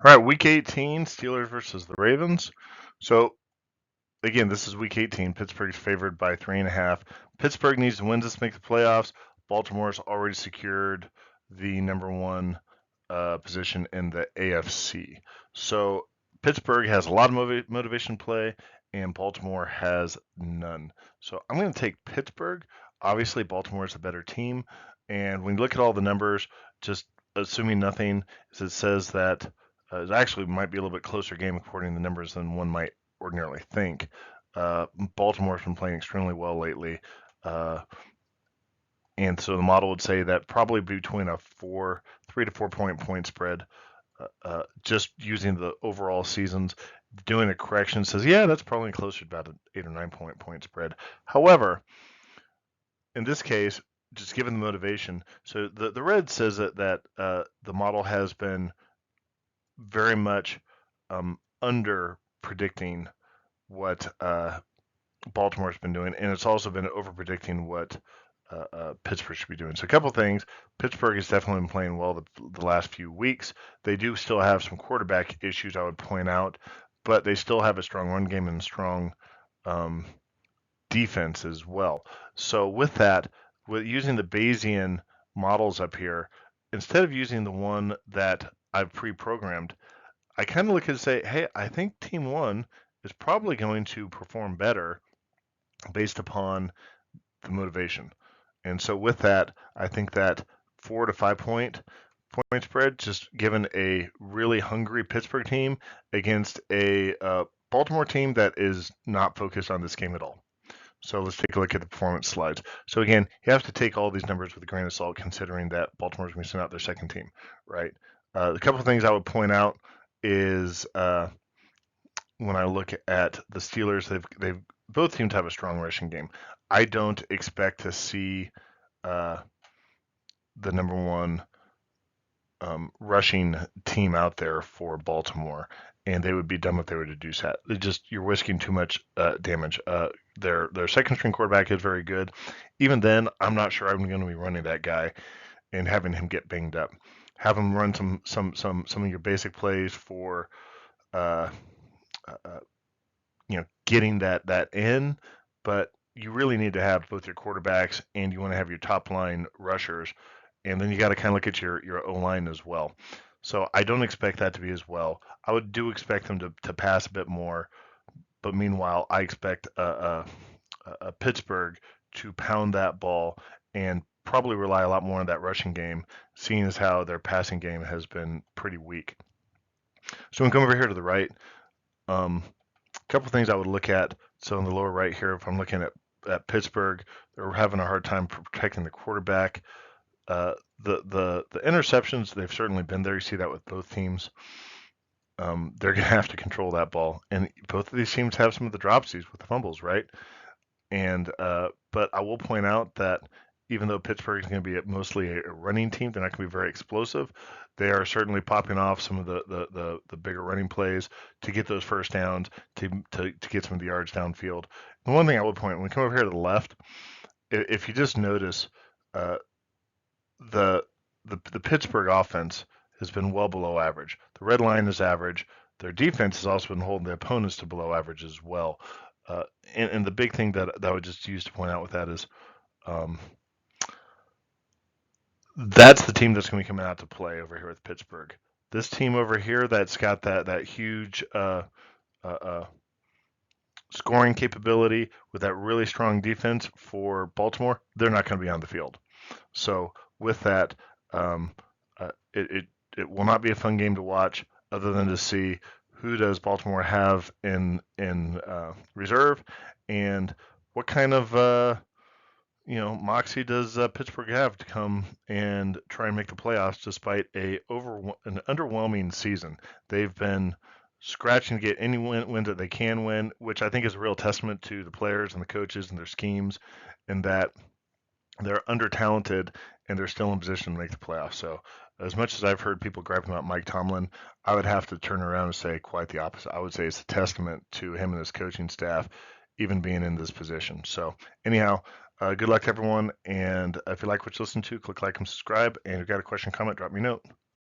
All right, week 18, Steelers versus the Ravens. So, again, this is week 18. Pittsburgh's favored by 3.5. Pittsburgh needs to win this to make the playoffs. Baltimore's already secured the number one position in the AFC. So, Pittsburgh has a lot of motivation play, and Baltimore has none. So, I'm going to take Pittsburgh. Obviously, Baltimore is a better team. And when you look at all the numbers, just assuming nothing, it says that it actually might be a little bit closer game according to the numbers than one might ordinarily think. Baltimore's been playing extremely well lately, uh, and so the model would say that probably between a 3 to 4 point spread. Just using the overall seasons, doing a correction says, yeah, that's probably closer to about an 8 or 9 point spread. However, in this case, just given the motivation, so the red says that the model has been very much under predicting what Baltimore's been doing, and it's also been over predicting what Pittsburgh should be doing. So a couple things. Pittsburgh has definitely been playing well the last few weeks. They do still have some quarterback issues, I would point out, but they still have a strong run game and strong um, defense as well. So with that, with using the Bayesian models up here, instead of using the one that I've pre-programmed, I kind of look at it and say, hey, I think team one is probably going to perform better based upon the motivation. And so with that, I think that 4 to 5 point spread, just given a really hungry Pittsburgh team against a Baltimore team that is not focused on this game at all. So let's take a look at the performance slides. So again, you have to take all these numbers with a grain of salt, considering that Baltimore's going to send out their second team, right? A couple of things I would point out is when I look at the Steelers, they've both teams have a strong rushing game. I don't expect to see uh, the number one rushing team out there for Baltimore, and they would be dumb if they were to do that. You're risking too much damage. Their second string quarterback is very good. Even then, I'm not sure I'm going to be running that guy and having him get banged up. Have him run some of your basic plays for uh, uh, getting that in, but you really need to have both your quarterbacks and you want to have your top line rushers, and then you got to kind of look at your O line as well. So I don't expect that to be as well. I would do expect them to pass a bit more, but meanwhile I expect a Pittsburgh to pound that ball and probably rely a lot more on that rushing game, seeing as how their passing game has been pretty weak. So we come over here to the right. A couple things I would look at. So in the lower right here, if I'm looking at Pittsburgh, they're having a hard time protecting the quarterback. The interceptions, they've certainly been there. You see that with both teams. They're going to have to control that ball, and both of these teams have some of the dropsies with the fumbles, right? And but I will point out that even though Pittsburgh is going to be mostly a running team, they're not going to be very explosive. They are certainly popping off some of the bigger running plays to get those first downs, to get some of the yards downfield. And one thing I would point, when we come over here to the left, if you just notice, uh, the the Pittsburgh offense has been well below average. The red line is average. Their defense has also been holding the opponents to below average as well. And the big thing that I would just use to point out with that is um, that's the team that's going to be coming out to play over here with Pittsburgh. This team over here that's got that huge uh, uh, scoring capability with that really strong defense for Baltimore, they're not going to be on the field. So with that, um, it will not be a fun game to watch, other than to see who does Baltimore have in reserve, and what kind of moxie does Pittsburgh have to come and try and make the playoffs despite an underwhelming season. They've been scratching to get any win that they can win, which I think is a real testament to the players and the coaches and their schemes, and that they're under talented and they're still in position to make the playoffs. So as much as I've heard people griping about Mike Tomlin, I would have to turn around and say quite the opposite. I would say it's a testament to him and his coaching staff even being in this position. So anyhow, good luck to everyone. And if you like what you listen to, click like and subscribe. And if you've got a question, comment, drop me a note.